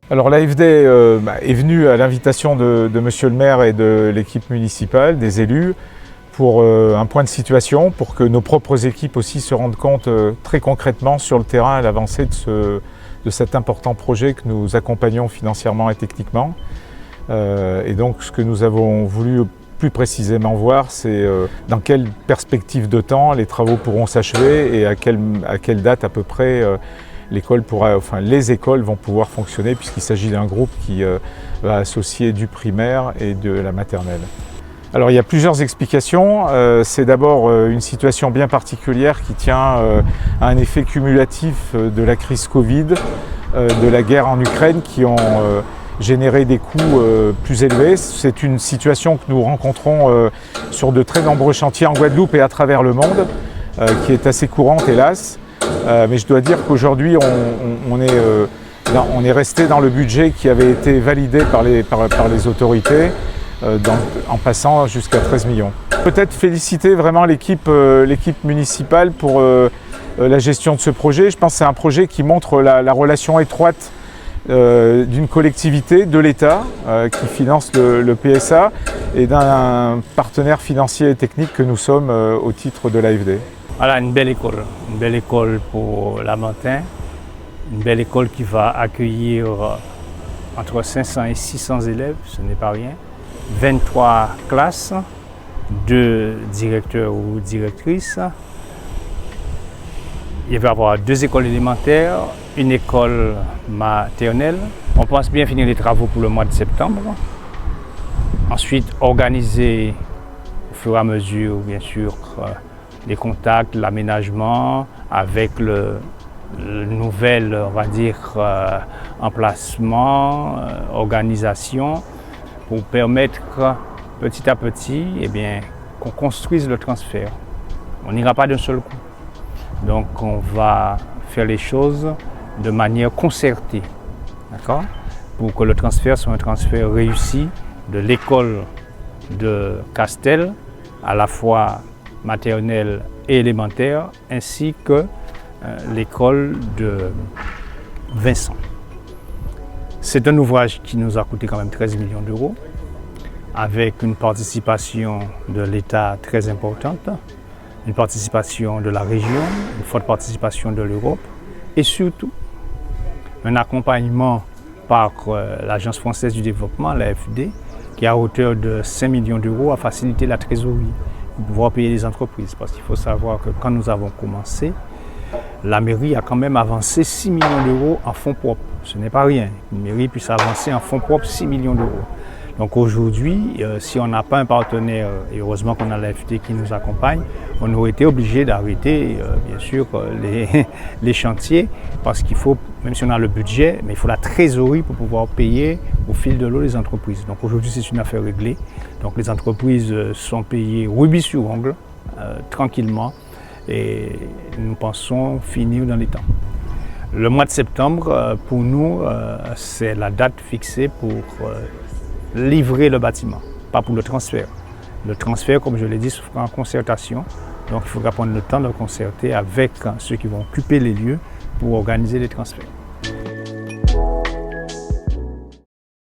Alors l'AFD est venue à l'invitation de Monsieur le maire et de l'équipe municipale, des élus, pour un point de situation, pour que nos propres équipes aussi se rendent compte très concrètement sur le terrain à l'avancée de cet important projet que nous accompagnons financièrement et techniquement. Et donc ce que nous avons voulu plus précisément voir, c'est dans quelle perspective de temps les travaux pourront s'achever et à quelle date à peu près les écoles vont pouvoir fonctionner, puisqu'il s'agit d'un groupe qui va associer du primaire et de la maternelle. Alors il y a plusieurs explications. C'est d'abord une situation bien particulière qui tient à un effet cumulatif de la crise Covid, de la guerre en Ukraine, qui ont généré des coûts plus élevés. C'est une situation que nous rencontrons sur de très nombreux chantiers en Guadeloupe et à travers le monde, qui est assez courante hélas. Mais je dois dire qu'aujourd'hui, on est resté dans le budget qui avait été validé par les autorités, en passant jusqu'à 13 millions. Peut-être féliciter vraiment l'équipe municipale pour la gestion de ce projet. Je pense que c'est un projet qui montre la relation étroite d'une collectivité, de l'État, qui finance le PSA, et d'un partenaire financier et technique que nous sommes au titre de l'AFD. Voilà, une belle école pour Lamentin, une belle école qui va accueillir entre 500 et 600 élèves, ce n'est pas rien, 23 classes, 2 directeurs ou directrices. Il va y avoir 2 écoles élémentaires, une école maternelle. On pense bien finir les travaux pour le mois de septembre. Ensuite, organiser au fur et à mesure, bien sûr, les contacts, l'aménagement avec le nouvel, on va dire, emplacement, organisation, pour permettre petit à petit qu'on construise le transfert. On n'ira pas d'un seul coup. Donc on va faire les choses de manière concertée, d'accord, pour que le transfert soit un transfert réussi de l'école de Castel, à la fois maternelle et élémentaire, ainsi que l'école de Vincent. C'est un ouvrage qui nous a coûté quand même 13 millions d'euros, avec une participation de l'État très importante, une participation de la région, une forte participation de l'Europe, et surtout un accompagnement par l'Agence française du développement, l'AFD, qui à hauteur de 5 millions d'euros a facilité la trésorerie pour pouvoir payer les entreprises. Parce qu'il faut savoir que quand nous avons commencé, la mairie a quand même avancé 6 millions d'euros en fonds propres. Ce n'est pas rien. Une mairie puisse avancer en fonds propres 6 millions d'euros. Donc aujourd'hui, si on n'a pas un partenaire, et heureusement qu'on a l'AFD qui nous accompagne, on aurait été obligé d'arrêter, bien sûr, les chantiers, parce qu'il faut, même si on a le budget, mais il faut la trésorerie pour pouvoir payer au fil de l'eau les entreprises. Donc aujourd'hui, c'est une affaire réglée. Donc les entreprises sont payées rubis sur ongle, tranquillement, et nous pensons finir dans les temps. Le mois de septembre, pour nous, c'est la date fixée pour livrer le bâtiment, pas pour le transfert. Le transfert, comme je l'ai dit, se fera en concertation. Donc il faudra prendre le temps de concerter avec ceux qui vont occuper les lieux pour organiser les transferts.